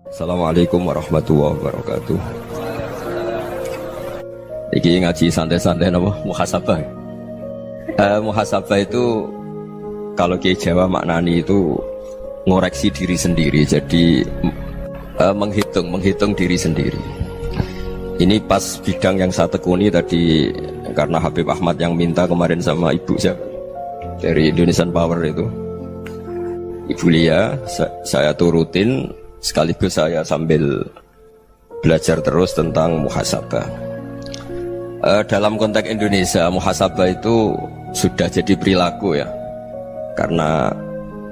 Assalamualaikum warahmatullahi wabarakatuh. Iki ngaji santai-santai nama muhasabah. Muhasabah itu kalau Kiai Jawa maknani itu ngoreksi diri sendiri. Jadi menghitung diri sendiri. Ini pas bidang yang saya tekuni tadi karena Habib Ahmad yang minta kemarin sama ibu saya dari Indonesian Power itu. Ibu Lia, saya turutin sekaligus saya sambil belajar terus tentang muhasabah. Dalam konteks Indonesia, muhasabah itu sudah jadi perilaku ya. Karena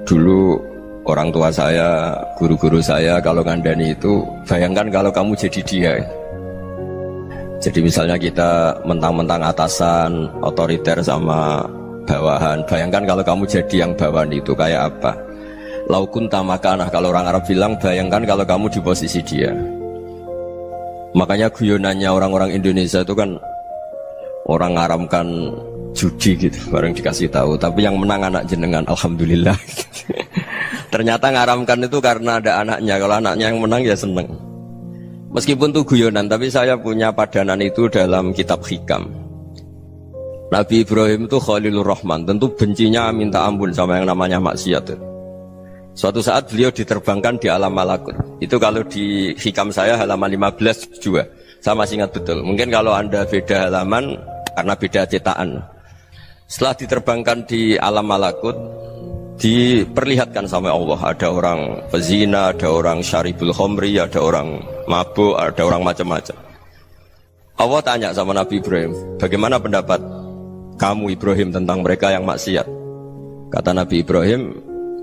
dulu orang tua saya, guru-guru saya kalau ngandani itu, bayangkan kalau kamu jadi dia. Jadi misalnya kita mentang-mentang atasan, otoriter sama bawahan. Bayangkan kalau kamu jadi yang bawahan itu kayak apa? Laukun tamakanah, kalau orang Arab bilang, bayangkan kalau kamu di posisi dia. Makanya guyonannya orang-orang Indonesia itu kan orang ngaramkan judi gitu, bareng dikasih tahu. Tapi yang menang anak jenengan, alhamdulillah. Ternyata ngaramkan itu karena ada anaknya. Kalau anaknya yang menang ya seneng. Meskipun itu guyonan, tapi saya punya padanan itu dalam kitab hikam. Nabi Ibrahim itu Khalilur Rahman, tentu bencinya minta ampun sama yang namanya maksiat. Suatu saat beliau diterbangkan di alam malakut. Itu kalau di hikam saya halaman 15 juga. Saya masih ingat betul. Mungkin kalau Anda beda halaman karena beda cetakan. Setelah diterbangkan di alam malakut, diperlihatkan sama Allah. Ada orang pezina, ada orang syaribul khomri, ada orang mabuk, ada orang macam-macam. Allah tanya sama Nabi Ibrahim, bagaimana pendapat kamu Ibrahim tentang mereka yang maksiat? Kata Nabi Ibrahim,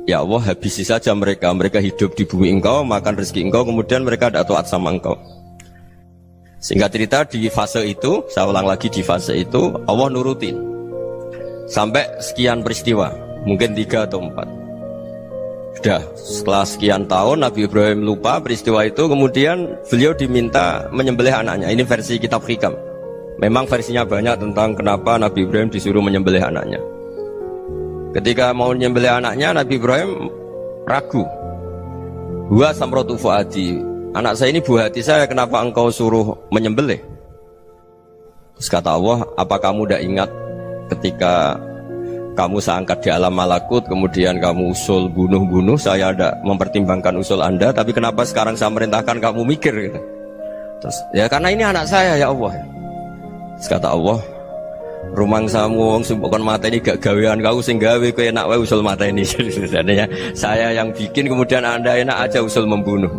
ya Allah, habisi saja mereka. Mereka hidup di bumi engkau, makan rezeki engkau, kemudian mereka tidak taat sama engkau. Singkat cerita di fase itu, saya ulang lagi di fase itu, Allah nurutin sampai sekian peristiwa, mungkin 3 atau 4. Sudah, setelah sekian tahun Nabi Ibrahim lupa peristiwa itu, kemudian beliau diminta menyembelih anaknya. Ini versi kitab hikam. Memang versinya banyak tentang kenapa Nabi Ibrahim disuruh menyembelih anaknya. Ketika mau menyembelih anaknya, Nabi Ibrahim ragu. Huwa samratu fuadi, anak saya ini buah hati saya, kenapa engkau suruh menyembelih? Terus kata Allah, apa kamu tidak ingat ketika kamu saya angkat di alam malakut, kemudian kamu usul bunuh-bunuh, saya tidak mempertimbangkan usul Anda, tapi kenapa sekarang saya merintahkan kamu mikir gitu? Terus, ya karena ini anak saya ya Allah. Terus kata Allah, rumang samu wong sing kon mateni gak gawean kau sing gawe kowe enak wae usul mateni. Sebenarnya saya yang bikin, kemudian Anda enak aja usul membunuh.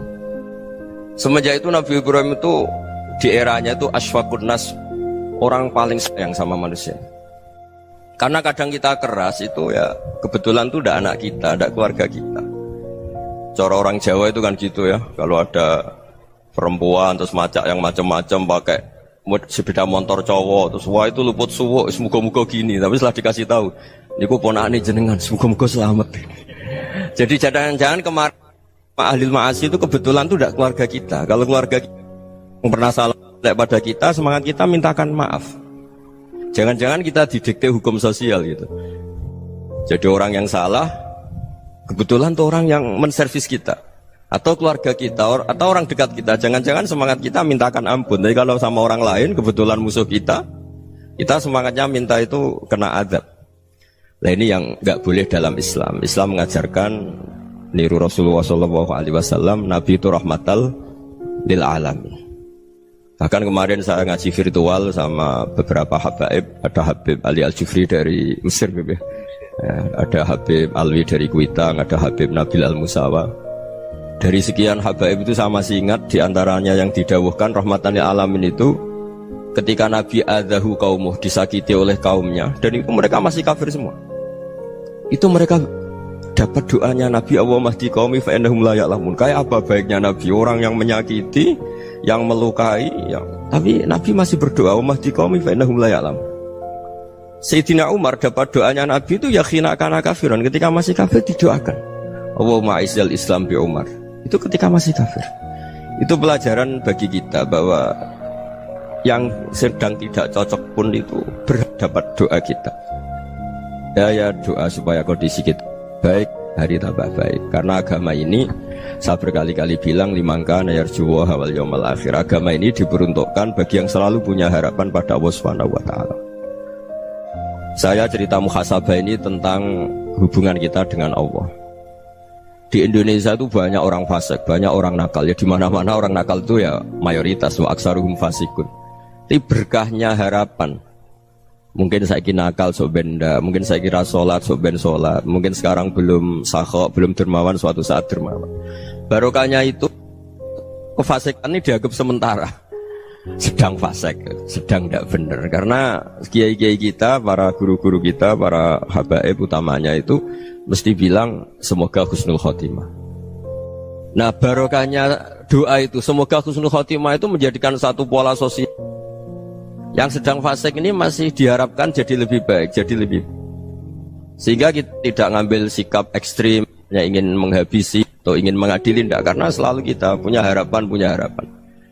Semenjak itu Nabi Ibrahim itu di eranya itu asfaqun nas, orang paling sayang sama manusia. Karena kadang kita keras itu ya kebetulan tuh udah anak kita, ada keluarga kita. Cara orang Jawa itu kan gitu ya, kalau ada perempuan terus macak yang macam-macam pakai sepeda motor cowok, terus wah itu luput suwuk, semoga-moga gini. Tapi setelah dikasih tahu, niku ponakane jenengan, semoga-moga selamat. Jadi jangan-jangan kemarin ahli ma'asi itu kebetulan tuh tidak keluarga kita. Kalau keluarga kita yang pernah salah pada kita, semangat kita mintakan maaf. Jangan-jangan kita didikte hukum sosial gitu. Jadi orang yang salah, kebetulan tuh orang yang menservis kita. Atau keluarga kita, atau orang dekat kita, jangan-jangan semangat kita mintakan ampun. Tapi kalau sama orang lain, kebetulan musuh kita semangatnya minta itu kena adab. Nah ini yang nggak boleh dalam Islam. Islam mengajarkan niru Rasulullah SAW, Nabi itu rahmatal lil alamin. Bahkan kemarin saya ngaji virtual sama beberapa habaib, ada Habib Ali Al-Jufri dari Mesir, ya. Ada Habib Alwi dari Kuitang, ada Habib Nabil Al-Musawa. Dari sekian habaib itu saya masih ingat diantaranya yang didawuhkan rahmatan lil alamin itu ketika Nabi adzahu qaumuh, disakiti oleh kaumnya, dan itu mereka masih kafir semua. Itu mereka dapat doanya Nabi, Allahumma hdi qaumi fa innahum la ya'lamun. Kayak apa baiknya Nabi, orang yang menyakiti, yang melukai, tapi Nabi masih berdoa, Allahumma hdi qaumi fa innahum la ya'lamun. Sayyidina Umar dapat doanya Nabi itu ya khina kana kafiran, ketika masih kafir didoakan, Allahumma aizzal Islam bi Umar. Itu ketika masih kafir. Itu pelajaran bagi kita bahwa yang sedang tidak cocok pun itu berdapat doa kita. Ya doa supaya kondisi kita baik, hari tambah baik. Karena agama ini Saya berkali-kali bilang limangka nayarjuwa hawal yawmal akhir. Agama ini diperuntukkan bagi yang selalu punya harapan pada Allah Subhanahu wa taala. Saya cerita muhasabah ini tentang hubungan kita dengan Allah. Di Indonesia itu banyak orang fasik, banyak orang nakal. Ya di mana-mana orang nakal itu ya mayoritas, wa aksaruhum fasikun. Tapi berkahnya harapan. Mungkin saya kira nakal sok benda, mungkin saya kira sholat sok ben sholat, mungkin sekarang belum sakhok, belum dermawan, suatu saat dermawan. Barokahnya itu kefasikan ini dianggap sementara, sedang fasik, sedang tidak benar. Karena kiai-kiai kita, para guru-guru kita, para habaib utamanya itu mesti bilang semoga husnul khotimah. Nah barokahnya doa itu semoga husnul khotimah itu menjadikan satu pola sosial. Yang sedang fasik ini masih diharapkan jadi lebih baik, jadi lebih. Sehingga kita tidak ngambil sikap ekstrim, yang ingin menghabisi atau ingin mengadili, tidak. Karena selalu kita punya harapan.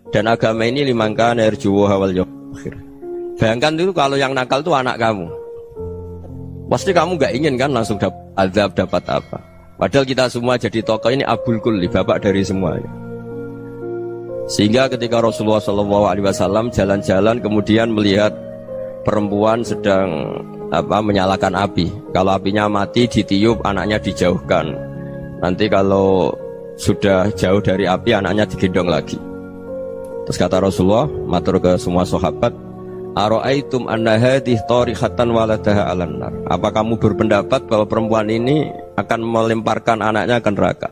Dan agama ini limangka nerjuwo hawal yawmal akhir. Bayangkan itu kalau yang nakal itu anak kamu. Pasti kamu gak ingin kan langsung dapat azab, dapat apa. Padahal kita semua jadi tokoh ini abul kulli, bapak dari semuanya. Sehingga ketika Rasulullah SAW jalan-jalan kemudian melihat perempuan sedang menyalakan api. Kalau apinya mati ditiup, anaknya dijauhkan. Nanti kalau sudah jauh dari api, anaknya digendong lagi. Terus kata Rasulullah, matur ke semua sahabat, Aro'aitum anna hadih tarihatan waladaha alan nar. Apa kamu berpendapat bahwa perempuan ini akan melemparkan anaknya ke neraka?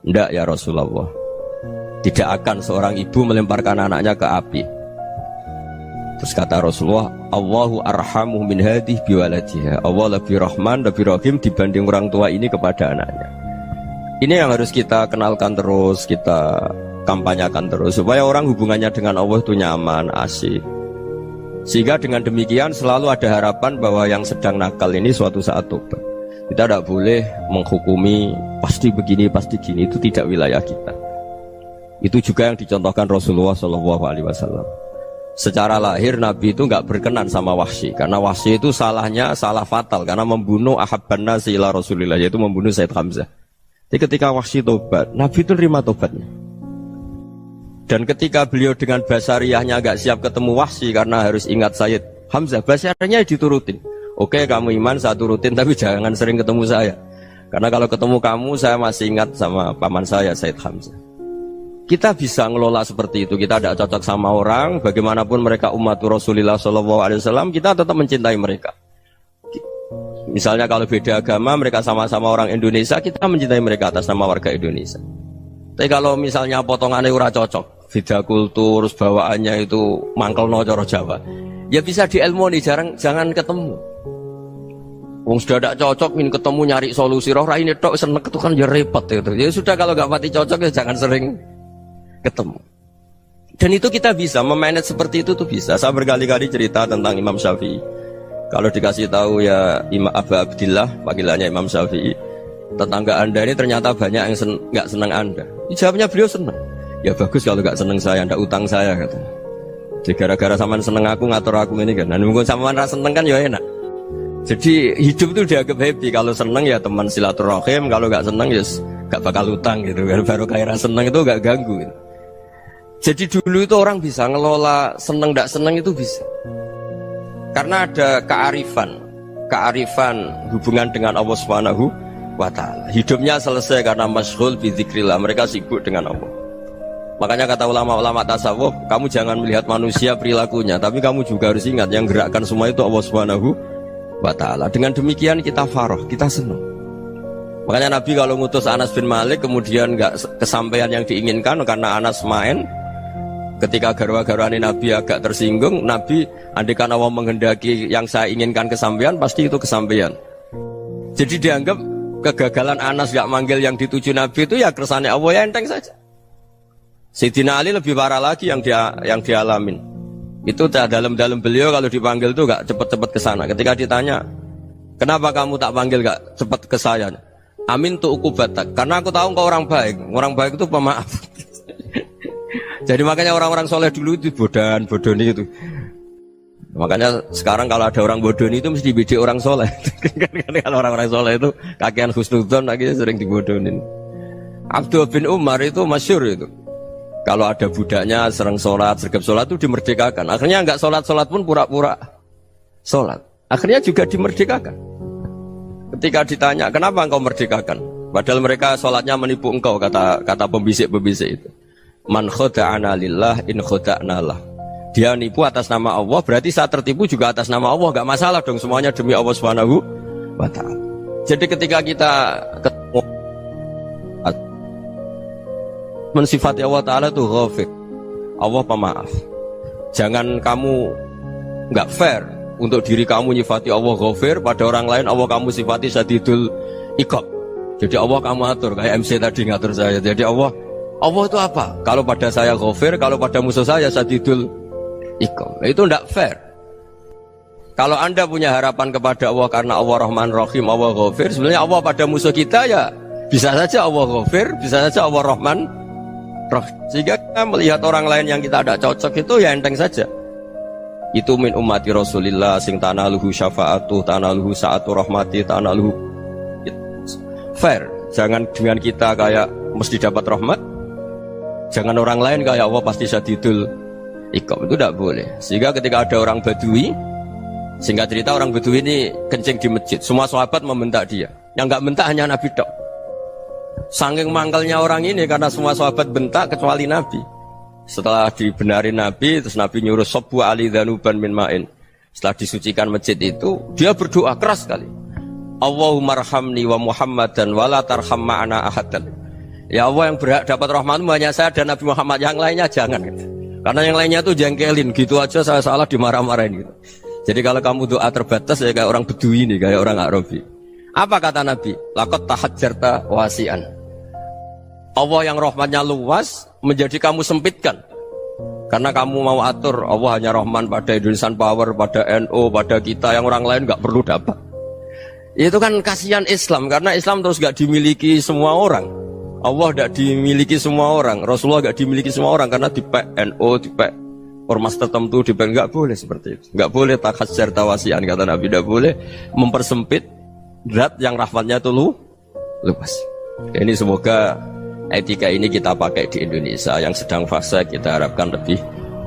Tidak ya Rasulullah. Tidak akan seorang ibu melemparkan anaknya ke api. Terus kata Rasulullah, Allahu arhamu min hadih biwaladiha. Allah lebih rahman, lebih rahim dibanding orang tua ini kepada anaknya. Ini yang harus kita kenalkan terus, kita kampanyakan terus, supaya orang hubungannya dengan Allah itu nyaman, asik. Sehingga dengan demikian selalu ada harapan bahwa yang sedang nakal ini suatu saat tobat. Kita tidak boleh menghukumi pasti begini, pasti gini, itu tidak wilayah kita. Itu juga yang dicontohkan Rasulullah SAW. Secara lahir Nabi itu nggak berkenan sama Wahsy, karena Wahsy itu salahnya salah fatal karena membunuh ahabban nasi ila Rasulillah, yaitu membunuh Sayyid Hamzah. Jadi ketika Wahsy tobat, Nabi itu terima tobatnya. Dan ketika beliau dengan basariyahnya nggak siap ketemu Wahsy karena harus ingat Sayyid Hamzah, basariyahnya diturutin. Oke, kamu iman saya turutin, tapi jangan sering ketemu saya. Karena kalau ketemu kamu saya masih ingat sama paman saya Sayyid Hamzah. Kita bisa ngelola seperti itu. Kita tidak cocok sama orang, bagaimanapun mereka umat Rasulullah SAW, kita tetap mencintai mereka. Misalnya kalau beda agama, mereka sama-sama orang Indonesia, kita mencintai mereka atas nama warga Indonesia. Tapi kalau misalnya potongannya ora cocok, beda kultur, bawaannya itu mangkelno cara Jawa, ya bisa diilmoni, jangan ketemu. Wong sudah tidak cocok, ingin ketemu nyari solusi. Roh ini tok seneng itu kan ya repot itu. Ya sudah kalau nggak pati cocok ya jangan sering ketemu. Dan itu kita bisa memanage seperti itu tuh bisa. Saya berkali-kali cerita tentang Imam Syafi'i. Kalau dikasih tahu ya Imam Abu Abdillah, panggilannya Imam Syafi'i, tetangga anda ini ternyata banyak yang nggak senang anda. Jawabnya beliau senang. Ya bagus kalau nggak senang saya, ndak utang saya katanya. Jadi gara-gara saman seneng aku ngatur aku ini kan. Dan mungkin saman rasa seneng kan ya enak. Jadi hidup itu dianggap happy. Kalau seneng ya teman silaturahim, kalau nggak seneng ya nggak bakal utang gitu. Baru kayak rasa seneng itu nggak ganggu. Gitu. Jadi dulu itu orang bisa ngelola seneng tidak seneng itu bisa. Karena ada kearifan hubungan dengan Allah Subhanahu wa taala. Hidupnya selesai karena masyghul bi dzikrillah, mereka sibuk dengan Allah. Makanya kata ulama-ulama tasawuf, kamu jangan melihat manusia perilakunya, tapi kamu juga harus ingat yang gerakkan semua itu Allah Subhanahu wa taala. Dengan demikian kita farah, kita senang. Makanya Nabi kalau ngutus Anas bin Malik kemudian nggak kesampaian yang diinginkan karena Anas main. Ketika garwa-garwani Nabi agak tersinggung, Nabi andaikan Allah menghendaki yang saya inginkan kesampaian, pasti itu kesampaian. Jadi dianggap kegagalan Anas gak manggil yang dituju Nabi itu ya kersane Allah, ya enteng saja. Sayyidina Ali lebih parah lagi yang dialamin. Itu dalam beliau kalau dipanggil itu gak cepet-cepet ke sana. Ketika ditanya, kenapa kamu tak panggil gak cepet ke saya? Amin tu ukubatak, karena aku tahu engkau orang baik. Orang baik itu pemaaf. Jadi makanya orang-orang soleh dulu itu bodoni itu. Makanya sekarang kalau ada orang bodoni itu mesti dibidik orang soleh. Kalau orang-orang soleh itu kakean husnudzon akhirnya sering dibodonin. Abdullah bin Umar itu masyhur itu. Kalau ada budaknya sering sholat, sergap sholat itu dimerdekakan. Akhirnya nggak sholat pun pura-pura sholat. Akhirnya juga dimerdekakan. Ketika ditanya, kenapa engkau merdekakan? Padahal mereka sholatnya menipu engkau, kata pembisik-pembisik itu. Man khoda'ana lillah in khoda'na lah. Dia nipu atas nama Allah, berarti saat tertipu juga atas nama Allah. Gak masalah dong, semuanya demi Allah Subhanahu wa ta'ala. Jadi ketika kita ketemu mensifati Allah Ta'ala itu ghafir, Allah pemaaf. Jangan kamu gak fair untuk diri kamu nyifati Allah ghafir, pada orang lain Allah kamu sifati syadidul iqab. Jadi Allah kamu atur, kayak MC tadi ngatur saya. Jadi Allah itu apa? Kalau pada saya ghafir, kalau pada musuh saya syadidul iqab. Itu tidak fair. Kalau Anda punya harapan kepada Allah karena Allah Rahman Rahim, Allah ghafir, sebenarnya Allah pada musuh kita ya bisa saja Allah ghafir, bisa saja Allah Rahman Rahim. Sehingga kita melihat orang lain yang kita tidak cocok itu ya enteng saja. Itu min ummati Rasulillah sing tanaluhu syafa'atu, tanaluhu sa'atu rahmati, tanaluhu fair. Jangan dengan kita kayak mesti dapat rahmat. Jangan orang lain kayak Allah pasti syadidul iqab. Itu tidak boleh. Sehingga ketika ada orang Badui, singkat cerita orang Badui ini kencing di masjid, semua sahabat membentak dia. Yang nggak bentak hanya Nabi tok. Saking mangkalnya orang ini karena semua sahabat bentak kecuali Nabi. Setelah dibenarin Nabi, terus Nabi nyuruh sobu ali dhanuban min ma'in. Setelah disucikan masjid itu, dia berdoa keras sekali. Allahumma arhamni wa Muhammadan wa la tarham ma'ana ahadan. Ya Allah, yang berhak dapat rahmatmu hanya saya dan Nabi Muhammad, yang lainnya jangan gitu. Karena yang lainnya itu jengkelin, gitu aja saya salah dimarah-marahin gitu. Jadi kalau kamu doa terbatas ya kayak orang Bedui ini, kayak orang Arabi. Apa kata Nabi? Laqad tahajjarta wasi'an. Allah yang rahmatnya luas menjadi kamu sempitkan. Karena kamu mau atur Allah hanya Rahman pada Indonesian Power, pada NU, pada kita, yang orang lain gak perlu dapat. Itu kan kasihan Islam, karena Islam terus gak dimiliki semua orang. Allah gak dimiliki semua orang, Rasulullah gak dimiliki semua orang, karena dipek NU, dipek ormas tertentu, dipek, gak boleh seperti itu. Gak boleh takhasyar tawasian, kata Nabi, gak boleh mempersempit zat yang rahmatnya itu luas. Ini semoga etika ini kita pakai di Indonesia. Yang sedang fase kita harapkan lebih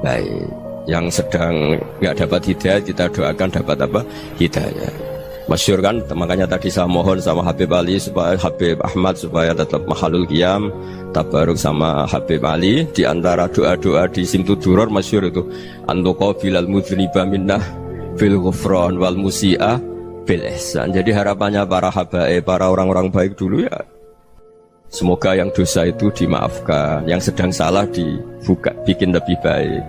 baik. Yang sedang nggak dapat hidayah kita doakan dapat apa? Hidayah. Masyhur kan, makanya tadi saya mohon sama Habib Ali supaya Habib Ahmad supaya tetap mahalul qiyam, tabaruk sama Habib Ali. Di antara doa-doa di Simtud Duror masyhur itu antuqa bilal mudhniba minnah bil ghufran wal musi'a bil ihsan. Jadi harapannya para habaib, para orang-orang baik dulu ya, semoga yang dosa itu dimaafkan, yang sedang salah dibuka, bikin lebih baik.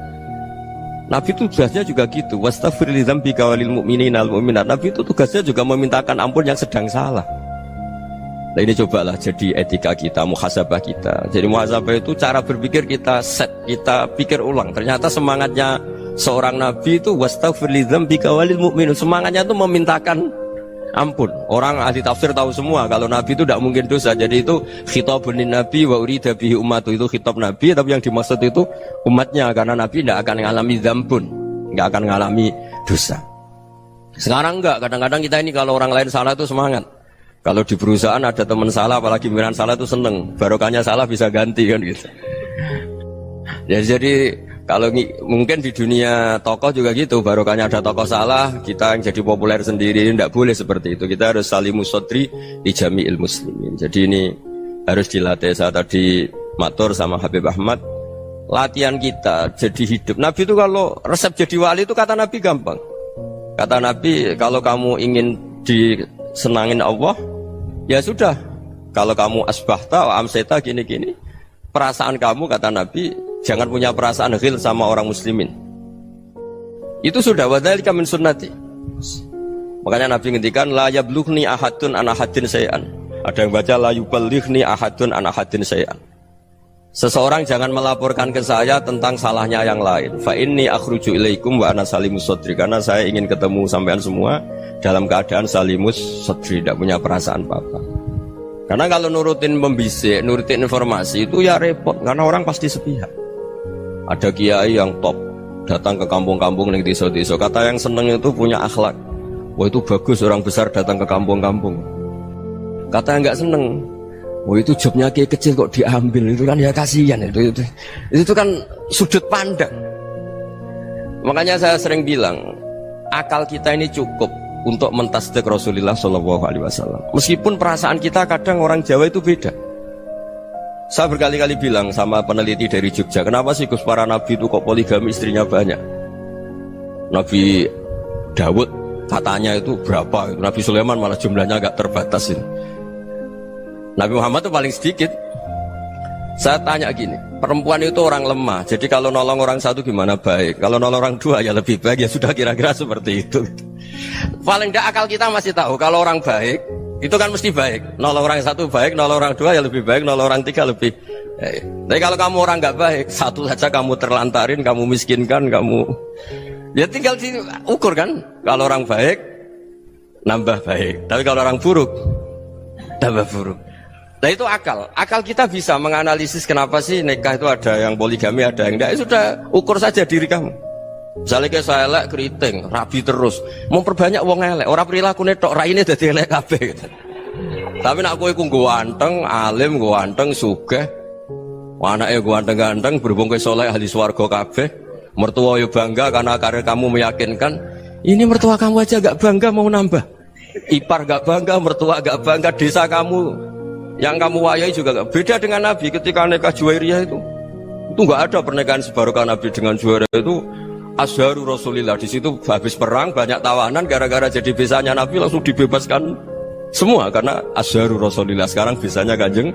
Nabi itu tugasnya juga gitu. Wastaghfir li dzambika walil mu'minina wal mu'minat. Nabi itu tugasnya juga memintakan ampun yang sedang salah. Nah ini cobalah jadi etika kita, muhasabah kita. Jadi muhasabah itu cara berpikir kita set, kita pikir ulang. Ternyata semangatnya seorang Nabi itu wastaghfir li dzambika walil mu'minun. Semangatnya itu memintakan ampun. Orang ahli tafsir tahu semua kalau Nabi itu tidak mungkin dosa. Jadi itu khitabun Nabi wa urida bihi ummatu, itu khitab Nabi, tapi yang dimaksud itu umatnya, karena Nabi tidak akan mengalami dzambun, tidak akan mengalami dosa. Sekarang enggak, kadang-kadang kita ini kalau orang lain salah itu semangat. Kalau di perusahaan ada teman salah, apalagi pimpinan salah itu seneng, barokahnya salah bisa ganti kan gitu. Ya jadi kalau mungkin di dunia tokoh juga gitu, barokahnya ada tokoh salah, kita yang jadi populer sendiri, tidak boleh seperti itu. Kita harus salimus sodri di jami'il muslimin. Jadi ini harus dilatih. Saya tadi matur sama Habib Ahmad, latihan kita jadi hidup. Nabi itu kalau resep jadi wali itu kata Nabi gampang. Kata Nabi, kalau kamu ingin disenangin Allah, ya sudah. Kalau kamu asbahta wa amseta gini-gini, perasaan kamu, kata Nabi, jangan punya perasaan ghil sama orang muslimin. Itu sudah wadzalika min sunnati. Makanya Nabi ngendikan la yablughni ahadun an ahadin syai'an. Ada yang baca la yuballighni ahadun an ahadin syai'an. Seseorang jangan melaporkan ke saya tentang salahnya yang lain. Fa inni akhruju ilaikum wa ana salimus sadri. Karena saya ingin ketemu sampean semua dalam keadaan salimus sadri, tidak punya perasaan apa-apa. Karena kalau nurutin pembisik, nurutin informasi itu ya repot, karena orang pasti sepihak. Ada kiai yang top datang ke kampung-kampung ning desa-desa, kata yang seneng itu punya akhlak. Wah itu bagus orang besar datang ke kampung-kampung. Kata yang nggak seneng, Oh itu jobnya kayak kecil kok diambil, itu kan ya kasihan itu kan sudut pandang. Makanya saya sering bilang akal kita ini cukup untuk mentasdik Rasulullah SAW. Meskipun perasaan kita kadang orang Jawa itu beda. Saya berkali-kali bilang sama peneliti dari Jogja, kenapa sih Gus para nabi itu kok poligami istrinya banyak? Nabi Dawud katanya itu berapa? Nabi Sulaiman malah jumlahnya agak terbatas ini. Nabi Muhammad itu paling sedikit. Saya tanya gini, perempuan itu orang lemah, jadi kalau nolong orang satu gimana baik, kalau nolong orang dua ya lebih baik, ya sudah kira-kira seperti itu. Paling tidak akal kita masih tahu kalau orang baik itu kan mesti baik, nolong orang satu baik, nolong orang dua ya lebih baik, nolong orang tiga lebih baik. Tapi kalau kamu orang nggak baik, satu saja kamu terlantarin, kamu miskinkan, kamu ya tinggal diukur kan. Kalau orang baik nambah baik, tapi kalau orang buruk tambah buruk. Nah itu akal. Akal kita bisa menganalisis kenapa sih nikah itu ada yang poligami, ada yang enggak. Sudah ukur saja diri kamu. Misalnya kayak saya elek keriting, rabi terus, memperbanyak wong elek. Orang perilaku netok, raine dadi elek kabeh. Tapi nak kowe ku ganteng, alim, ganteng, sugih. Anake ganteng-ganteng, berhubung kowe saleh ahli swarga kabeh. Mertua yo bangga karena karir kamu meyakinkan. Ini mertua kamu aja gak bangga mau nambah. Ipar gak bangga, mertua gak bangga, desa kamu yang kamu wayai juga gak beda dengan Nabi ketika nikah Juwairiyah itu nggak ada pernikahan sebarokah Nabi dengan Juwairiyah itu Azharu Rasulillah. Di situ habis perang banyak tawanan gara-gara jadi besanya Nabi langsung dibebaskan semua karena Azharu Rasulillah. Sekarang besanya Kanjeng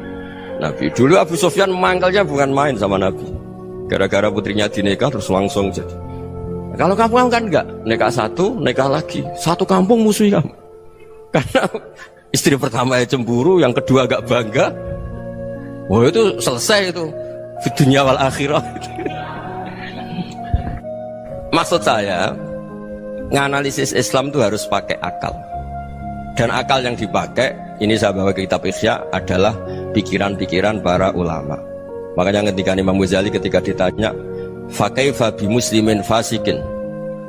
Nabi. Dulu Abu Sufyan mangkalnya bukan main sama Nabi gara-gara putrinya dinikah terus langsung jadi. Kalau kamu kan enggak, nikah satu, nikah lagi, satu kampung musuh kamu karena istri pertama ya cemburu, yang kedua agak bangga. Wah itu selesai itu di dunia wal akhirah. Maksud saya nganalisis Islam itu harus pakai akal. Dan akal yang dipakai, ini saya bawa ke kitab Ihya, adalah pikiran-pikiran para ulama. Makanya ketika Imam Ghazali ketika ditanya fakaifa bi muslimin fasikin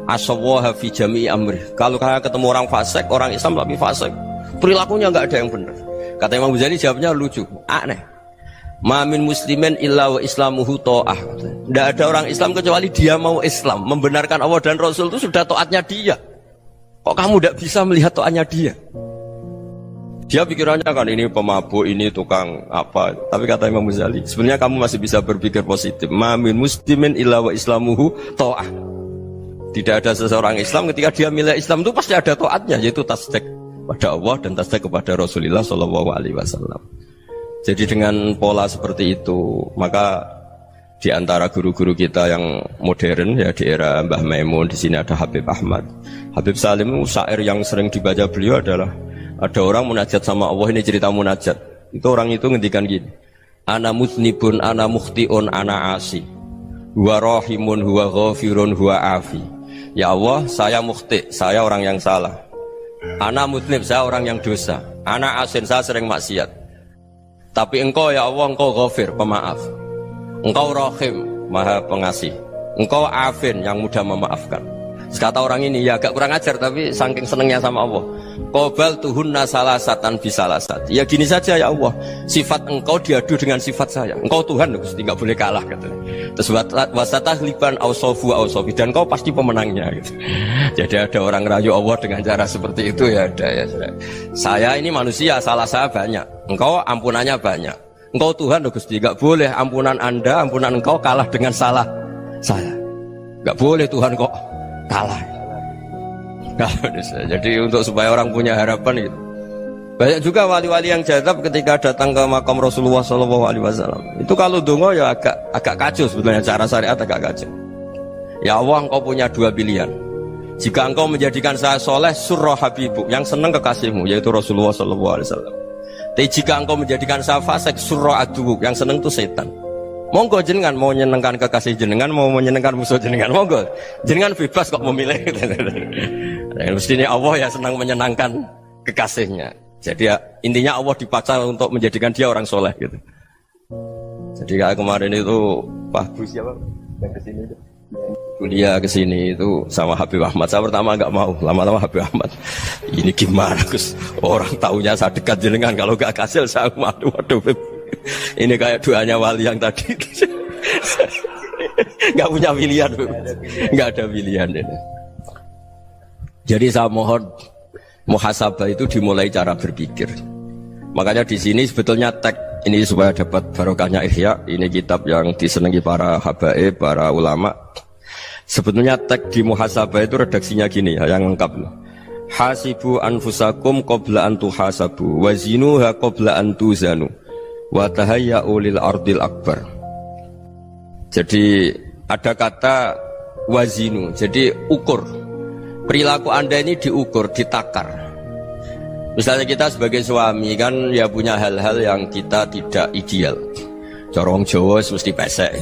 asawaha fi jami'i amri, kalau kalian ketemu orang fasik, orang Islam tapi fasik, perilakunya nggak ada yang benar. Kata Imam Ghazali jawabnya lucu, aneh. Mamin muslimin illa wa islamuhu ta'ah. Tidak ada orang Islam kecuali dia mau Islam, membenarkan Allah dan Rasul itu sudah taatnya dia. Kok kamu tidak bisa melihat taatnya dia? Dia pikirannya kan ini pemabuk, ini tukang apa. Tapi kata Imam Ghazali, sebenarnya kamu masih bisa berpikir positif. Mamin muslimin illa wa islamuhu ta'ah. Tidak ada seseorang Islam ketika dia milih Islam itu pasti ada taatnya, yaitu tasdik pada Allah dan tasdik kepada Rasulullah SAW. Jadi dengan pola seperti itu, maka di antara guru-guru kita yang modern ya di era Mbah Maimun, di sini ada Habib Ahmad, Habib Salim, syair yang sering dibaca beliau adalah ada orang munajat sama Allah. Ini cerita munajat. Itu orang itu ngendikan gini, ana muznibun, ana mukhtiun, ana asi, huwa rahimun, huwa ghafirun, huwa afi. Ya Allah, saya mukhti, saya orang yang salah. Ana muznib, saya orang yang dosa. Ana asin, saya sering maksiat. Tapi engkau ya Allah, engkau ghafir, pemaaf. Engkau rahim, maha pengasih. Engkau afin, yang mudah memaafkan. Kata orang ini, ya agak kurang ajar, tapi saking senengnya sama Allah. Qobal tuhunna salasatan bisalasat. Ya gini saja ya Allah, sifat engkau diadu dengan sifat saya. Engkau Tuhan, Gusti, nggak boleh kalah katanya. Terus wasatah liban ausofu ausofi, dan engkau pasti pemenangnya gitu. Jadi ada orang rayu Allah dengan cara seperti itu ya ada ya. Saya ini manusia, salah saya banyak. Engkau ampunannya banyak. Engkau Tuhan, Gusti, nggak boleh ampunan Anda, ampunan engkau kalah dengan salah saya. Nggak boleh Tuhan kok kalah. Jadi untuk supaya orang punya harapan gitu. Banyak juga wali-wali yang jadab ketika datang ke makam Rasulullah SAW. Itu kalau dongo ya agak kacau sebenarnya, cara syariat agak kacau. Ya Allah, engkau punya dua pilihan. Jika engkau menjadikan saya soleh, surah habibuk, yang senang kekasihmu, yaitu Rasulullah SAW. Tapi jika engkau menjadikan saya fasik, surah adubuk, yang senang itu setan. Monggo jenengan mau menyenangkan kekasih jenengan, mau menyenangkan musuh jenengan, monggo jenengan bebas kok memilih. Mestinya Allah ya senang menyenangkan kekasihnya. Jadi ya, intinya Allah dipaksa untuk menjadikan dia orang soleh gitu. Jadi kayak kemarin itu Pak Gus siapa yang kesini itu. kuliah ke sini itu sama Habib Ahmad. Saya pertama nggak mau, lama-lama Habib Ahmad. Ini gimana Gus? Orang taunya saya dekat jenengan, kalau nggak kasil saya waduh Beb. Ini kayak doanya wali yang tadi. Nggak punya pilihan, Beb. Nggak ada pilihan ini. Jadi saya mohon muhasabah itu dimulai cara berpikir. Makanya di sini sebetulnya tag ini supaya dapat barokahnya Ihya. Ini kitab yang disenangi para habaib, para ulama. Sebetulnya tag di muhasabah itu redaksinya gini ya, yang lengkap. Hasibu anfusakum qabla an tuhasabu wazinuha qabla an tuzanu wa tahayya'u lil ardil akbar. Jadi ada kata wazinu, jadi ukur. Perilaku Anda ini diukur, ditakar. Misalnya kita sebagai suami kan ya punya hal-hal yang kita tidak ideal. Corong Jawa mesti pesek,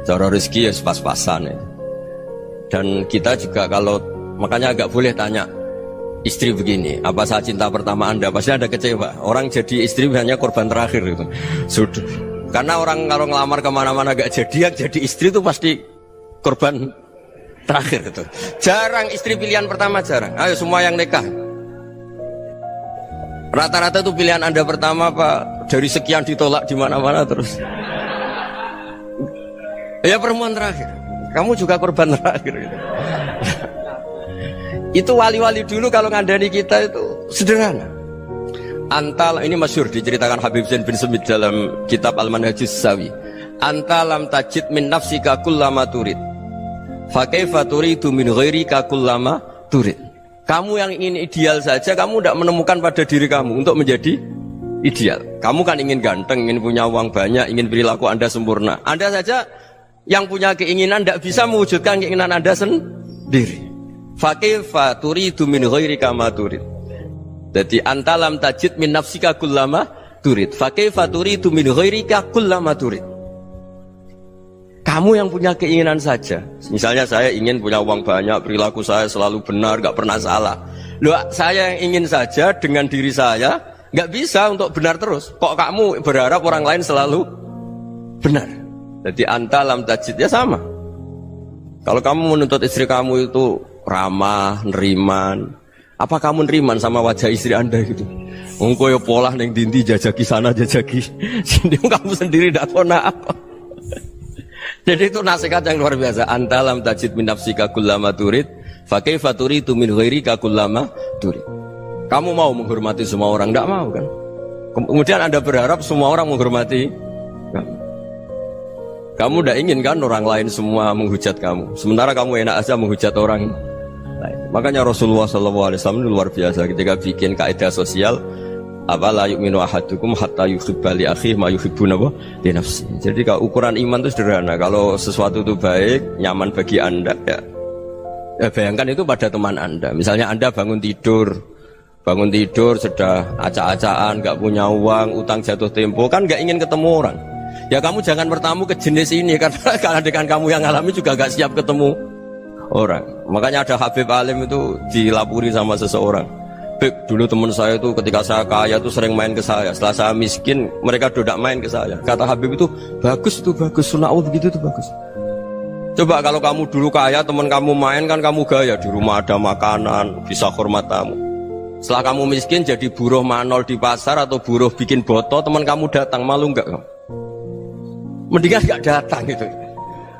cara rezeki ya pas-pasan. Dan kita juga kalau makanya agak boleh tanya istri begini, apa saat cinta pertama Anda? Pasti Anda kecewa. Orang jadi istri hanya korban terakhir itu. Sudah. Karena orang kalau ngelamar kemana-mana gak jadi, yang jadi istri itu pasti korban terakhir itu. Jarang istri pilihan pertama, jarang. Ayo semua yang nikah. Rata-rata itu pilihan Anda pertama Pak, dari sekian ditolak di mana-mana terus. Ya perempuan terakhir. Kamu juga korban terakhir gitu. Itu wali-wali dulu kalau ngandani kita itu sederhana. Antal ini masyhur diceritakan Habib Zain bin Semit dalam kitab Al-Manhajus Sawi. Antalam tajid min nafsika kullama turid. Fa kaifa turidu min ghairika kullama turid. Kamu yang ingin ideal saja, kamu tidak menemukan pada diri kamu untuk menjadi ideal. Kamu kan ingin ganteng, ingin punya uang banyak, ingin perilaku Anda sempurna. Anda saja yang punya keinginan tidak bisa mewujudkan keinginan Anda sendiri. Fakaifa turidu min ghairika ma turid. Jadi antalam tajid min nafsika kullama turid. Fakaifa turidu min ghairika kullama turid. Kamu yang punya keinginan saja. Misalnya saya ingin punya uang banyak, perilaku saya selalu benar, gak pernah salah. Loh, saya yang ingin saja dengan diri saya gak bisa untuk benar terus. Kok kamu berharap orang lain selalu benar? Jadi antalam tajid ya sama. Kalau kamu menuntut istri kamu itu ramah, neriman, apa kamu neriman sama wajah istri Anda gitu? Engkau ya pola neng dindi jajaki sana jajaki sini, kamu sendiri tidak tahu apa. Jadi itu nasihat yang luar biasa. Antalam tajid min nafsika kullama turid, fa kaifa turidu min ghairika kullama turid. Kamu mau menghormati semua orang? Tidak mau kan? Kemudian Anda berharap semua orang menghormati kamu. Kamu tidak ingin kan orang lain semua menghujat kamu. Sementara kamu enak aja menghujat orang lain. Makanya Rasulullah SAW luar biasa ketika bikin kaidah sosial. Apa la yu'minu ahadukum hatta yuhibba li akhihi ma yuhibbu li nafsihi. Jadi kalau ukuran iman itu sederhana. Kalau sesuatu itu baik, nyaman bagi Anda ya bayangkan itu pada teman Anda. Misalnya Anda bangun tidur sudah acak-acakan, gak punya uang, utang jatuh tempo, kan gak ingin ketemu orang. Ya kamu jangan bertamu ke jenis ini, karena dengan kamu yang alami juga gak siap ketemu orang. Makanya ada Habib Alim itu dilapuri sama seseorang. Beb, dulu teman saya itu ketika saya kaya itu sering main ke saya. Setelah saya miskin, mereka tidak main ke saya. Kata Habib itu bagus, sunnah Allah begitu itu bagus. Coba kalau kamu dulu kaya, teman kamu main kan kamu gaya. Di rumah ada makanan, bisa hormat tamu. Setelah kamu miskin jadi buruh manol di pasar atau buruh bikin boto, teman kamu datang, malu enggak kamu? Mendingan enggak datang gitu.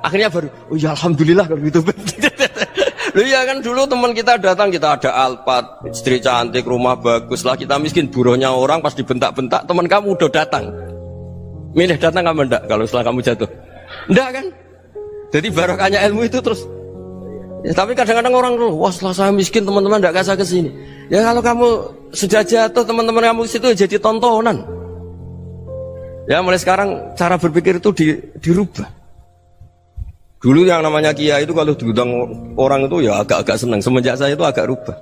Akhirnya baru, oh ya alhamdulillah kalau gitu. Loh iya kan dulu teman kita datang, kita ada Alphard, istri cantik, rumah bagus. Lah kita miskin, buruhnya orang pas dibentak-bentak, teman kamu udah datang. Milih datang kamu enggak kalau setelah kamu jatuh? Enggak kan? Jadi barokahnya ilmu itu terus. Ya, tapi kadang-kadang orang tuh, wah setelah saya miskin teman-teman enggak kasih ke sini. Ya kalau kamu sudah jatuh, teman-teman kamu ke situ jadi tontonan. Ya mulai sekarang cara berpikir itu dirubah. Dulu yang namanya kiai itu kalau diundang orang itu ya agak-agak senang. Semenjak saya itu agak rubah.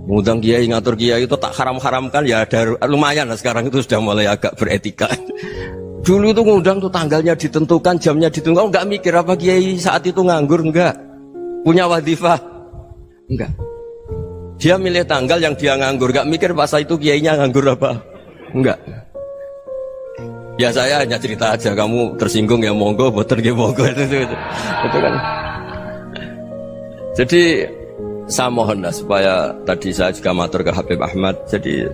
Mengundang kiai, ngatur kiai itu tak haram-haramkan ya ada lumayan lah sekarang itu sudah mulai agak beretika. Dulu itu ngundang tuh tanggalnya ditentukan, jamnya ditentukan. Enggak mikir apa kiai saat itu nganggur, enggak. Punya wadifah, enggak. Dia milih tanggal yang dia nganggur, enggak mikir pas itu kiainya nganggur apa. Enggak. Ya saya hanya cerita aja, kamu tersinggung ya monggo, boten ya monggo itu kan. Jadi saya mohonlah supaya tadi saya juga matur ke Habib Ahmad. Jadi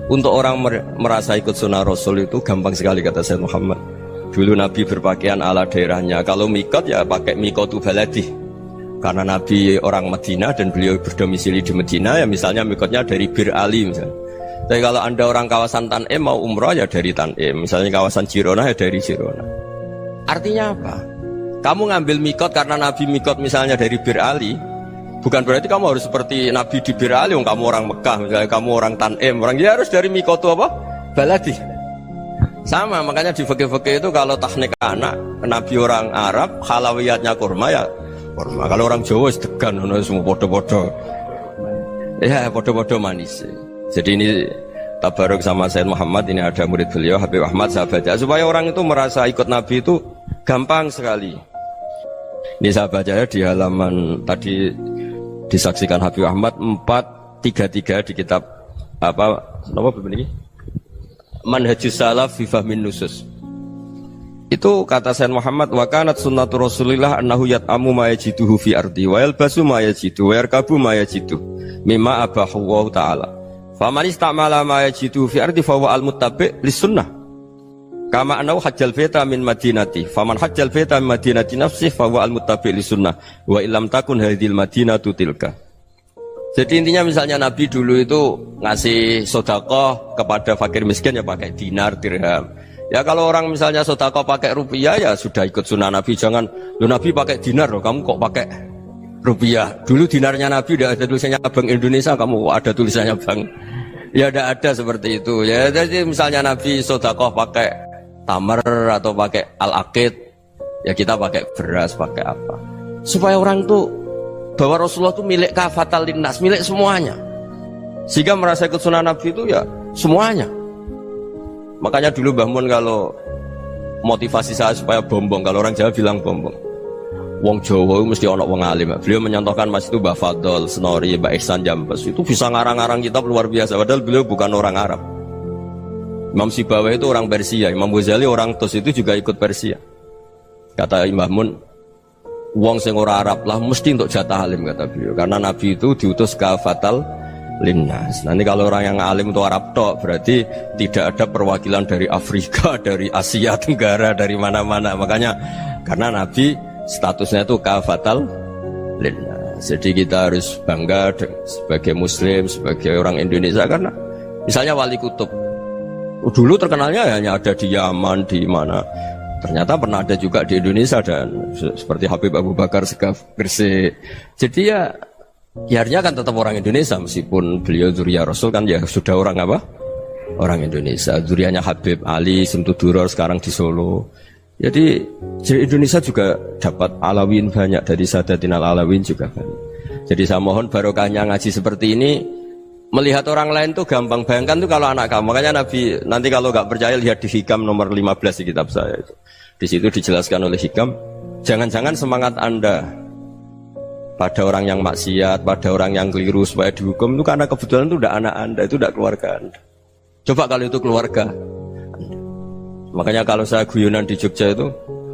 untuk orang merasa ikut sunnah Rasul itu gampang sekali kata Sayyid Muhammad. Dulu Nabi berpakaian ala daerahnya. Kalau mikot ya pakai mikotu baladi. Karena Nabi orang Madinah dan beliau berdomisili di Madinah, ya misalnya mikotnya dari Bir Ali misalnya. Tapi kalau Anda orang kawasan Tanim mau umroh ya dari Tanim. Misalnya kawasan Jirona ya dari Jirona. Artinya apa? Kamu ngambil mikot karena Nabi mikot misalnya dari Bir Ali, bukan berarti kamu harus seperti Nabi di Bir Ali. Kamu orang Mekah, misalnya kamu orang Tanim, orang dia harus dari mikot itu apa? Baladi. Sama, makanya di fikih-fikih itu kalau tahnik anak, Nabi orang Arab, halawiyatnya kurma ya kurma. Kalau orang Jawa sedegan, semua bodoh-bodoh. Ya bodoh-bodoh manis. Jadi ini tabaruk sama Sayyid Muhammad, ini ada murid beliau Habib Ahmad, saya baca supaya orang itu merasa ikut Nabi itu gampang sekali. Ini saya baca ya di halaman tadi disaksikan Habib Ahmad 433 di kitab apa begini? Manhajus Salaf fi Fahmin Nusus. Itu kata Sayyid Muhammad, wa kanat sunnatu Rasulillah annahu yat'amu ma yajiduhu fi ardi wa yalbasu ma yajidu wa yarkabu ma yajidu mimma abahu Allah taala. Faman istamala ma yajiduhu fi ardi fa huwa al-muttabi' lis sunnah. Kama anau hajjal baita min madinati, faman hajjal baita min madinati nafsih fa huwa al-muttabi' li sunnah wa illam takun hadhil madinatu tilka. Jadi intinya misalnya Nabi dulu itu ngasih sedekah kepada fakir miskin ya pakai dinar, dirham. Ya kalau orang misalnya sedekah pakai rupiah ya sudah ikut sunnah Nabi. Jangan lu Nabi pakai dinar loh, kamu kok pakai rupiah. Dulu dinarnya Nabi udah ada tulisannya Bank Indonesia, kamu kok ada tulisannya Bank. Ya udah ada seperti itu. Ya jadi misalnya Nabi sedekah pakai tamar atau pakai al-aqid, ya kita pakai beras, pakai apa, supaya orang tuh bahwa Rasulullah itu milik kafatal linnas, milik semuanya, sehingga merasa ikut sunnah Nabi itu ya semuanya. Makanya dulu Mbah Mun kalau motivasi saya supaya bombong, kalau orang Jawa bilang bombong, wong Jawa mesti ono wong alim. Beliau menyontohkan mas itu Mbah Fadol, Senori, Mbah Ihsan Jambes, itu bisa ngarang-ngarang kitab luar biasa, padahal beliau bukan orang Arab. Imam Sibawai itu orang Persia, Imam Ghazali orang Tus itu juga ikut Persia. Kata Mbah Mun, wong sing ora Arab lah mesti untuk jatah alim kata beliau, karena Nabi itu diutus kafatal linnas. Nanti kalau orang yang alim itu Arab tok, berarti tidak ada perwakilan dari Afrika, dari Asia Tenggara, dari mana-mana. Makanya karena Nabi statusnya itu kafatal linnas. Jadi kita harus bangga sebagai Muslim, sebagai orang Indonesia, karena misalnya Wali Kutub dulu terkenalnya hanya ada di Yaman, di mana. Ternyata pernah ada juga di Indonesia, dan seperti Habib Abu Bakar Segaf Gresik. Jadi ya akhirnya kan tetap orang Indonesia, meskipun beliau zuriyah Rasul kan ya sudah orang apa? Orang Indonesia. Zuriyahnya Habib Ali Sentuduror sekarang di Solo. Jadi Indonesia juga dapat Alawin banyak, dari Sadatin Alawin juga banyak. Jadi saya mohon barokahnya ngaji seperti ini. Melihat orang lain tuh gampang, bayangkan tuh kalau anak kamu. Makanya Nabi, nanti kalau nggak percaya lihat di Hikam nomor 15 di kitab saya itu. Di situ dijelaskan oleh Hikam, jangan-jangan semangat Anda pada orang yang maksiat, pada orang yang keliru supaya dihukum itu karena kebetulan itu udah anak Anda, itu udah keluarga Anda. Coba kalau itu keluarga Anda. Makanya kalau saya guyonan di Jogja itu,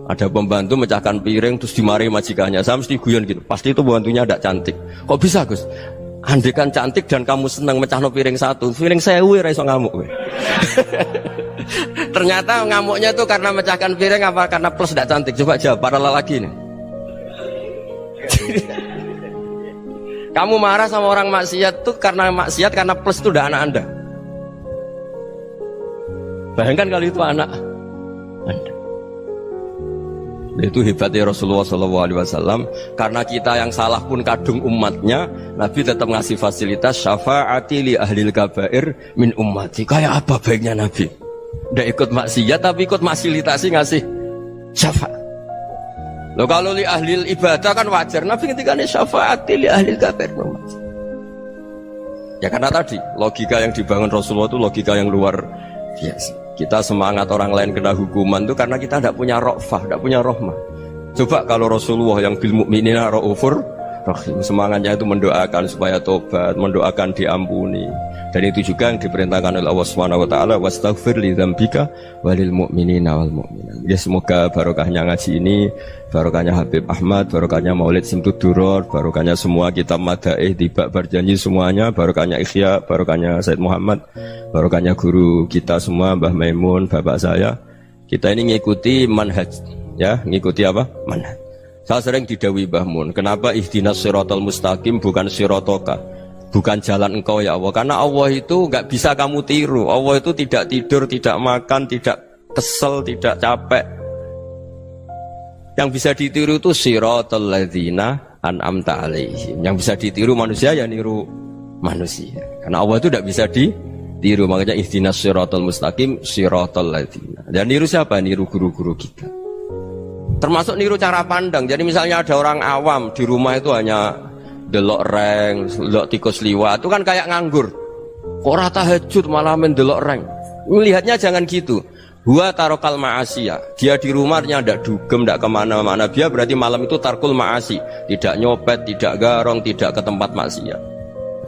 ada pembantu mecahkan piring terus dimarahi majikannya, saya mesti guyon gitu, pasti itu pembantunya tidak cantik. Kok bisa Gus? Andai kan cantik dan kamu senang mecahno piring satu, piring 1000 ra iso ngamuk. Ternyata ngamuknya tuh karena mecahkan piring apa karena plus tidak cantik? Coba jawab para lelaki nih. Kamu marah sama orang maksiat tuh karena maksiat, karena plus itu udah anak Anda. Bayangkan kalau itu anak Anda. Itu hebatnya Rasulullah SAW, karena kita yang salah pun kadung umatnya, Nabi tetap ngasih fasilitas syafaati li ahlil kabair min ummati. Kayak apa baiknya Nabi? Nggak ikut maksiat tapi ikut fasilitasi ngasih syafaat. Loh kalau li ahlil ibadah kan wajar, Nabi ketika ini syafaati li ahlil kabair min ummati. Ya karena tadi logika yang dibangun Rasulullah itu logika yang luar biasa. Kita semangat orang lain kena hukuman itu karena kita tidak punya rofah, tidak punya rohmah. Coba kalau Rasulullah yang bil mukminina raufur rahim. Semangatnya itu mendoakan supaya tobat, mendoakan diampuni. Dan itu juga yang diperintahkan oleh Allah Subhanahu wa taala, wastaghfir li dzambika walil mu'minina wal mu'minat. Ya semoga barokahnya ngaji ini, barokahnya Habib Ahmad, barokahnya Maulid Simtud Duror, barokahnya semua kitab madaih, tiba berjanji semuanya, barokahnya Ikhya, barokahnya Said Muhammad, barokahnya guru kita semua, Mbah Maimun, bapak saya. Kita ini ngikuti manhaj, ya, ngikuti apa? Manhaj. Saya sering didhawuhi Mbah Mun, kenapa ihdinas siratal mustaqim bukan siratoka, bukan jalan engkau ya Allah, karena Allah itu nggak bisa kamu tiru. Allah itu tidak tidur, tidak makan, tidak kesel, tidak capek. Yang bisa ditiru itu siratal ladzina an'amta alaihim. Yang bisa ditiru manusia ya niru manusia, karena Allah itu tidak bisa ditiru. Makanya ihdinas siratal mustaqim siratal ladzina. Dan niru siapa? Niru guru-guru kita. Termasuk niru cara pandang. Jadi misalnya ada orang awam di rumah itu hanya delok reng, delok tikus liwat, itu kan kayak nganggur. Kok ora tahajud malah mendelok reng. Melihatnya jangan gitu. Huwa tarokal ma'asiyah. Dia di rumahnya ndak dugem, ndak kemana-mana. Dia berarti malam itu tarkul ma'asi. Tidak nyopet, tidak garong, tidak ke tempat maksiat.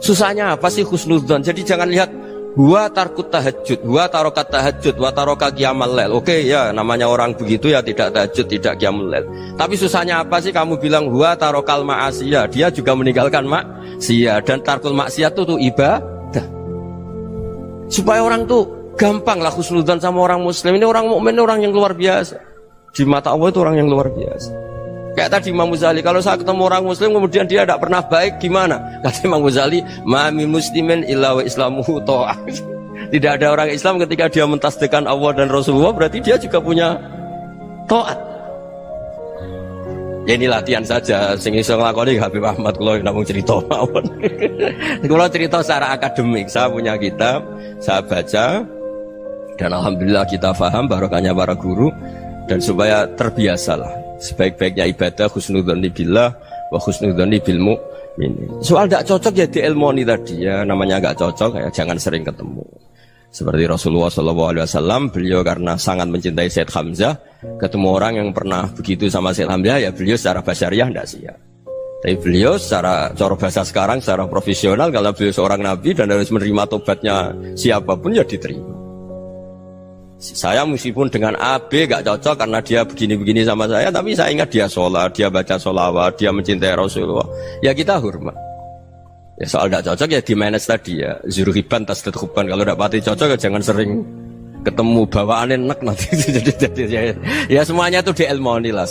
Susahnya apa sih husnudzon? Jadi jangan lihat huwa tarkut tahajud, huwa tarokat tahajud, wa taroka qiyamal lail. Oke ya, namanya orang begitu ya tidak tahajud, tidak qiyamul lail. Tapi susahnya apa sih kamu bilang huwa tarokal ma'asiyah? Dia juga meninggalkan maksiat, dan tarkul maksiat itu tuh ibadah. Supaya orang tuh gampang lah husnudzon sama orang muslim. Ini orang mukmin, orang yang luar biasa. Di mata Allah itu orang yang luar biasa. Kayak tadi Imam Ghazali, kalau saya ketemu orang muslim kemudian dia tidak pernah baik, gimana? Kata Imam Ghazali, ma min muslimin illa wa islamuhu ta'ah. Tidak ada orang Islam ketika dia mentasdihkan Allah dan Rasulullah, berarti dia juga punya taat. Ya ini latihan saja, sing iso nglakoni Habib Ahmad kula namung cerita mawon. Kula cerita secara akademik, saya punya kitab, saya baca, dan alhamdulillah kita paham barokahnya para guru, dan supaya terbiasalah. Sebaik-baiknya ibadah husnudzon billah wa husnudzon bil mu'min. Soal tidak cocok ya diilmoni tadi ya, namanya nggak cocok ya jangan sering ketemu. Seperti Rasulullah SAW, beliau karena sangat mencintai Said Hamzah, ketemu orang yang pernah begitu sama Said Hamzah ya beliau secara basyariah tidak siap. Tapi beliau secara cara bahasa sekarang, secara profesional, kalau beliau seorang nabi dan harus menerima tobatnya siapapun ya diterima. Saya meskipun dengan A, B gak cocok karena dia begini-begini sama saya, tapi saya ingat dia sholat, dia baca sholawat, dia mencintai Rasulullah, ya kita hormat. Ya soal gak cocok ya di manage tadi ya, zurhiban tasdid huban. Kalau gak pati cocok ya jangan sering ketemu, bawaannya enak nanti. jadi ya semuanya itu diilmoni lah.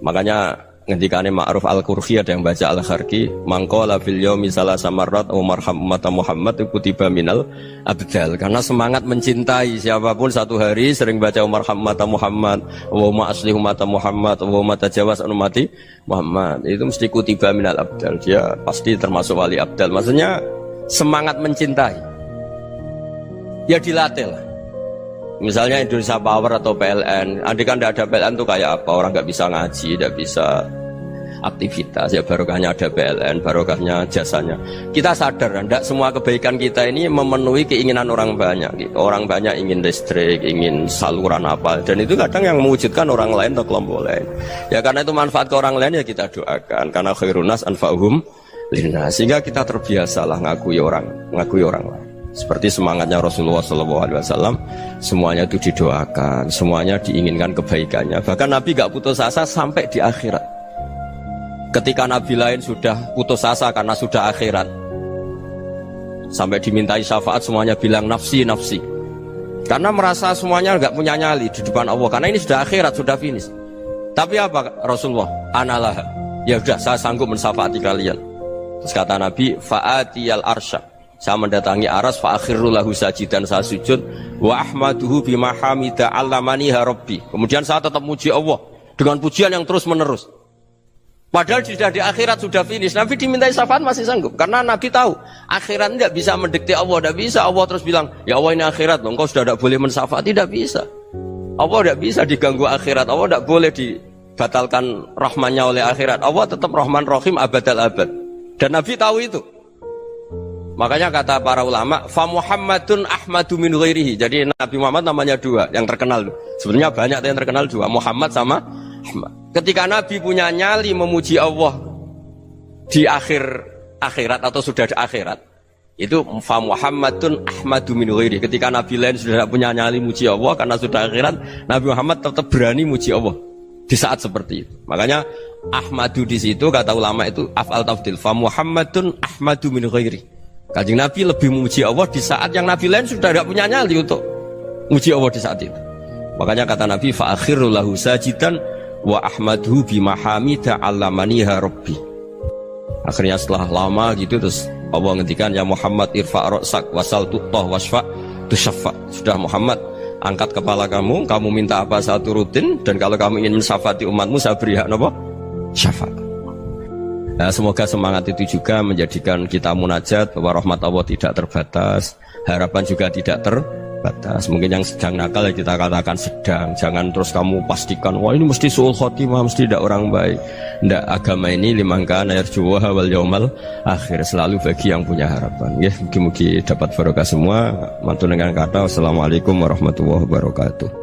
Makanya ngendikane Ma'ruf Al-Qurhi ada yang baca Al-Kharqi, mangqala fil yaumi salasa marrat wa marham umat Muhammad kutiba minal abdal. Karena semangat mencintai siapapun satu hari sering baca marham umat Muhammad wa ma asli umat Muhammad wa ma tajawaz an umati Muhammad, itu mesti kutiba minal abdal. Dia pasti termasuk wali abdal. Maksudnya semangat mencintai ya dilatih lah. Misalnya Indonesia Power atau PLN, andai kan tidak ada PLN tuh kayak apa? Orang nggak bisa ngaji, nggak bisa aktivitas. Ya barokahnya ada PLN, barokahnya jasanya. Kita sadar, tidak semua kebaikan kita ini memenuhi keinginan orang banyak. Gitu. Orang banyak ingin listrik, ingin saluran apa, dan itu kadang yang mewujudkan orang lain atau kelompok lain. Ya karena itu manfaat ke orang lain ya kita doakan. Karena khairunas anfa'uhum linnas. Sehingga kita terbiasalah ngakui orang lain. Seperti semangatnya Rasulullah SAW, semuanya itu didoakan, semuanya diinginkan kebaikannya. Bahkan Nabi gak putus asa sampai di akhirat. Ketika Nabi lain sudah putus asa karena sudah akhirat, sampai dimintai syafaat semuanya bilang nafsi, nafsi. Karena merasa semuanya gak punya nyali di depan Allah, karena ini sudah akhirat, sudah finish. Tapi apa Rasulullah? Analah, ya sudah saya sanggup mensyafaati kalian. Terus kata Nabi, fa'atiyal arsya, saya mendatangi aras, fa'akhirru lahu sajidan, saya sujud, wa ahmaduhu bima hamida allamaniha rabbi. Kemudian saya tetap muji Allah dengan pujian yang terus menerus. Padahal sudah di akhirat, sudah finish. Nabi dimintai syafaat masih sanggup, karena Nabi tahu akhirat tidak bisa mendikte Allah, tidak bisa. Allah terus bilang, ya Allah ini akhirat loh, engkau sudah tidak boleh mensyafaat, tidak bisa. Allah tidak bisa diganggu akhirat, Allah tidak boleh dibatalkan rahmannya oleh akhirat. Allah tetap Rahman Rahim abadal abad. Dan Nabi tahu itu. Makanya kata para ulama, fa Muhammadun ahmadu min ghairihi. Jadi Nabi Muhammad namanya dua yang terkenal. Sebenarnya banyak yang terkenal dua, Muhammad sama Ahmad. Ketika Nabi punya nyali memuji Allah di akhir akhirat atau sudah di akhirat itu fa Muhammadun ahmadu min ghairi. Ketika Nabi lain sudah tidak punya nyali muji Allah karena sudah akhirat, Nabi Muhammad tetap berani muji Allah di saat seperti itu. Makanya ahmadu di situ kata ulama itu af'al tafdil, fa Muhammadun ahmadu min ghairi. Kanjeng Nabi lebih memuji Allah di saat yang Nabi lain sudah tidak punya nyali untuk muji Allah di saat itu. Makanya kata Nabi fa akhiru lahu sajidan wa ahmaduhu bi mahamida 'allamaniha rabbi. Akhirnya setelah lama gitu terus Allah ngendikan ya Muhammad irfa' ra'sak wasal tu'tah wasfa' tusyaffa. Sudah Muhammad, angkat kepala kamu minta apa saya turutin, dan kalau kamu ingin mensyafaati umatmu saya beri hak napa? Syafaat. Nah, semoga semangat itu juga menjadikan kita munajat bahwa rahmat Allah tidak terbatas, harapan juga tidak terbatas. Mungkin yang sedang nakal ya kita katakan sedang, jangan terus kamu pastikan wah ini mesti suul khotimah, mesti tidak orang baik. Ndak, agama ini liman kana yarjuwa wal yaumal akhir, selalu bagi yang punya harapan. Ya, mugi-mugi dapat barokah semua. Mantu dengan kata wassalamualaikum warahmatullahi wabarakatuh.